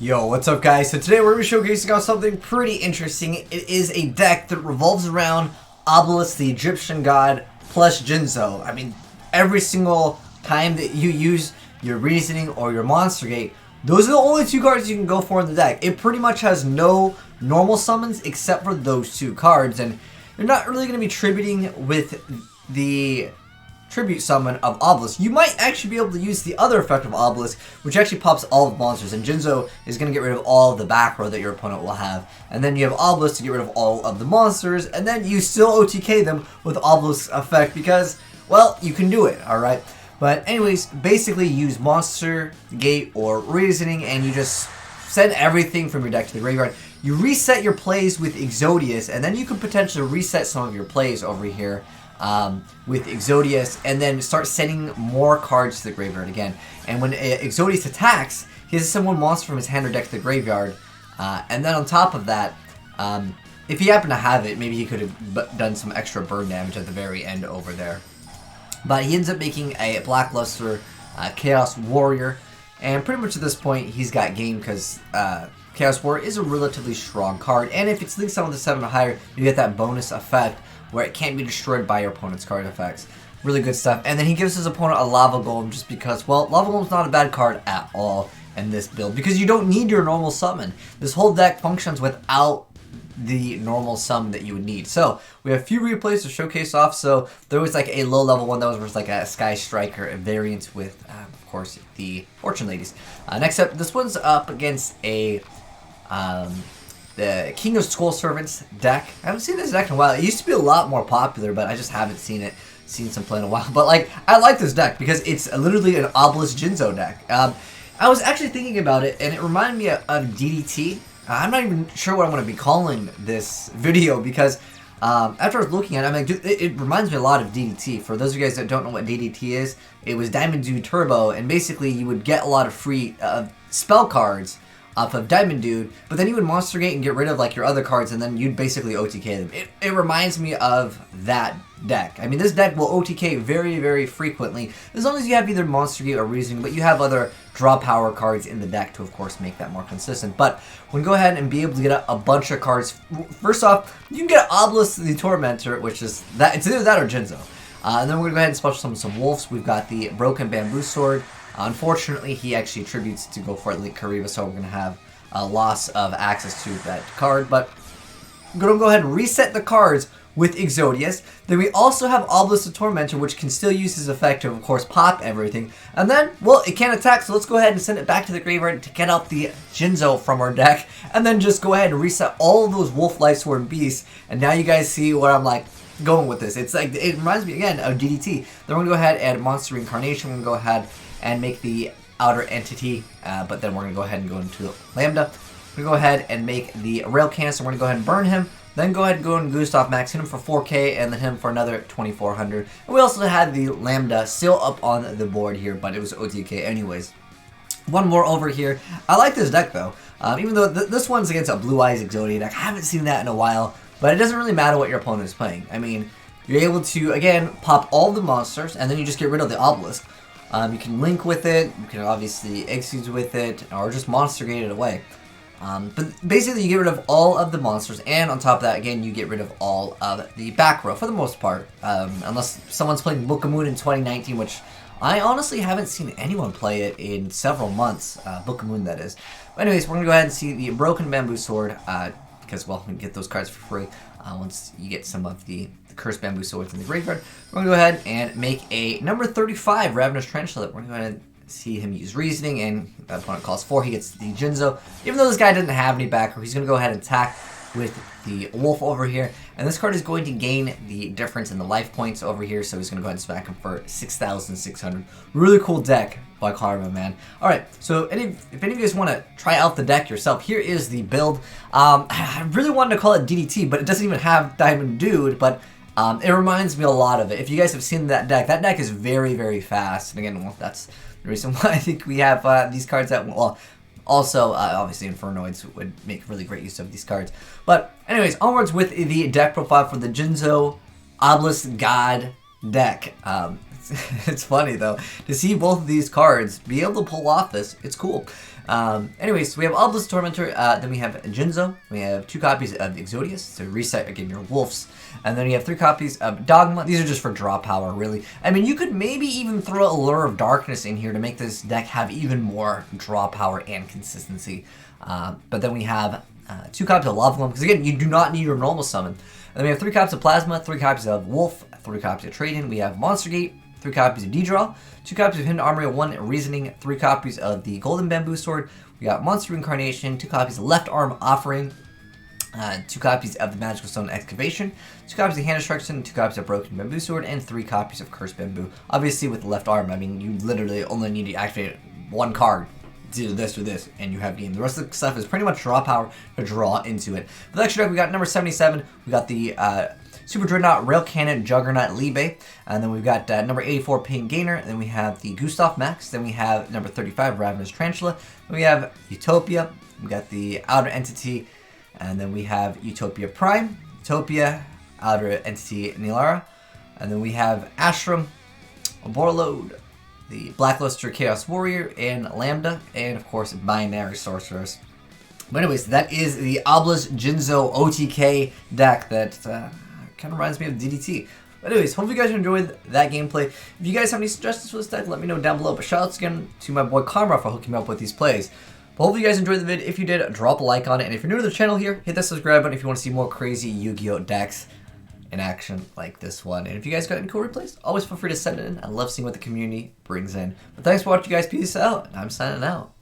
Yo, what's up guys? So today we're going to be showcasing off something pretty interesting. It is a deck that revolves around Obelisk, the Egyptian god, plus Jinzo. I mean, every single time that you use your Reasoning or your Monster Gate, those are the only two cards you can go for in the deck. It pretty much has no normal summons except for those two cards, and you're not really going to be tributing with the tribute summon of Obelisk. You might actually be able to use the other effect of Obelisk, which actually pops all of the monsters, and Jinzo is going to get rid of all of the back row that your opponent will have. And then you have Obelisk to get rid of all of the monsters, and then you still OTK them with Obelisk's effect because, well, you can do it, alright? But anyways, basically use Monster Gate or Reasoning, and you just send everything from your deck to the graveyard. You reset your plays with Exodius, and then you can potentially reset some of your plays over here with Exodius, and then start sending more cards to the graveyard again. And when Exodius attacks, he has to send one monster from his hand or deck to the graveyard. And then on top of that, if he happened to have it, maybe he could have done some extra burn damage at the very end over there. But he ends up making a Blackluster Chaos Warrior, and pretty much at this point he's got game because Chaos Warrior is a relatively strong card, and if it's linked someone to 7 or higher, you get that bonus effect where it can't be destroyed by your opponent's card effects. Really good stuff. And then he gives his opponent a Lava Golem just because, well, Lava Golem's not a bad card at all in this build because you don't need your normal summon. This whole deck functions without the normal summon that you would need. So we have a few replays to showcase off. So there was like a low level one that was like a Sky Striker, a variant with, of course, the Fortune Ladies. Next up, this one's up against a the King of Skull Servants deck. I haven't seen this deck in a while. It used to be a lot more popular, but I just haven't seen some play in a while. But like, I like this deck because it's literally an Obelisk Jinzo deck. I was actually thinking about it, and it reminded me of DDT. I'm not even sure what I'm going to be calling this video because after I was looking at it, I'm like, dude, it reminds me a lot of DDT. For those of you guys that don't know what DDT is, it was Diamond Dude Turbo, and basically you would get a lot of free spell cards off of Diamond Dude, but then you would Monster Gate and get rid of like your other cards, and then you'd basically OTK them. It reminds me of that deck. I mean, this deck will OTK very, very frequently, as long as you have either Monster Gate or Reasoning, but you have other draw power cards in the deck to, of course, make that more consistent. But when you go ahead and be able to get a bunch of cards, first off, you can get Obelisk The Tormentor, which is that, it's either that or Jinzo. And then we're going to go ahead and special summon some wolves. We've got the Broken Bamboo Sword. Unfortunately, he actually attributes to go for Elite Kariba, so we're going to have a loss of access to that card. But we're going to go ahead and reset the cards with Exodius. Then we also have Obelisk the Tormentor, which can still use his effect to, of course, pop everything. And then, well, it can't attack, so let's go ahead and send it back to the graveyard to get out the Jinzo from our deck. And then just go ahead and reset all of those Wolf Lightsworn Beasts. And now you guys see what I'm like going with this. It's like, it reminds me again of DDT. Then we're going to go ahead and add Monster Reincarnation. We're going to go ahead and make the outer entity, but then we're going to go ahead and go into Lambda. We're going to go ahead and make the Rail Cancer. We're going to go ahead and burn him. Then go ahead and go and Gustav Max, hit him for 4k, and then him for another 2400. And we also had the Lambda still up on the board here, but it was OTK anyways. One more over here. I like this deck though, even though this one's against a Blue Eyes Exodia deck. I haven't seen that in a while, but it doesn't really matter what your opponent is playing. I mean, you're able to, again, pop all the monsters, and then you just get rid of the Obelisk. You can link with it, you can obviously execute with it, or just Monster Gate it away. But basically you get rid of all of the monsters, and on top of that, again, you get rid of all of the back row, for the most part. Unless someone's playing Book of Moon in 2019, which I honestly haven't seen anyone play it in several months. Book of Moon, that is. But anyways, we're going to go ahead and see the Broken Bamboo Sword, because, well, we can get those cards for free once you get some of the Cursed Bamboo Swords in the graveyard. We're going to go ahead and make a number 35 Ravenous Tarantula. We're going to go ahead and see him use Reasoning, and the opponent calls 4. He gets the Jinzo. Even though this guy didn't have any back row, he's going to go ahead and attack with the Wolf over here. And this card is going to gain the difference in the life points over here, so he's going to go ahead and smack him for 6,600. Really cool deck by Karma, man. Alright, so if any of you guys want to try out the deck yourself, here is the build. I really wanted to call it DDT, but it doesn't even have Diamond Dude, but it reminds me a lot of it. If you guys have seen that deck is very, very fast. And again, well, that's the reason why I think we have these cards that, well, also, obviously, Infernoids would make really great use of these cards. But anyways, onwards with the deck profile for the Jinzo Obelisk God deck. It's funny though to see both of these cards be able to pull off this. It's cool. Anyways, so we have Obelisk The Tormentor, then we have Jinzo, we have 2 copies of Exodius to reset again your wolves, and then you have 3 copies of Dogma. These are just for draw power, really. I mean, you could maybe even throw Allure of Darkness in here to make this deck have even more draw power and consistency. But then we have 2 copies of Lava Golem, because again, you do not need your normal summon. And then we have 3 copies of Plasma, 3 copies of Wolf, 3 copies of Trade-In. We have Monster Gate, 3 copies of D-Draw, 2 copies of Hidden Armory, 1 Reasoning, 3 copies of the Golden Bamboo Sword. We got Monster Incarnation, 2 copies of Left Arm Offering, 2 copies of the Magical Stone Excavation, 2 copies of Hand Destruction, 2 copies of Broken Bamboo Sword, and 3 copies of Cursed Bamboo. Obviously, with the Left Arm, I mean, you literally only need to activate 1 card. Do this or this, and you have game. The rest of the stuff is pretty much draw power to draw into it. For the extra deck, we got number 77. We got the Super Dreadnought Rail Cannon Juggernaut Libe, and then we've got number 84 Pain Gainer, and then we have the Gustav Max, then we have number 35 Ravenous Tarantula, then we have Utopia, we got the Outer Entity, and then we have Utopia Prime, Utopia, Outer Entity Nilara, and then we have Ashram, Borload, the Blackluster Chaos Warrior, and Lambda, and of course Binary Sorcerers. But anyways, that is the Obelisk Jinzo OTK deck that kind of reminds me of DDT. But anyways, hopefully you guys enjoyed that gameplay. If you guys have any suggestions for this deck, let me know down below. But shoutouts again to my boy Karma for hooking me up with these plays. But hopefully you guys enjoyed the vid. If you did, drop a like on it. And if you're new to the channel here, hit that subscribe button if you want to see more crazy Yu-Gi-Oh decks in action like this one. And if you guys got any cool replays, always feel free to send it in. I love seeing what the community brings in. But thanks for watching, guys. Peace out. I'm signing out.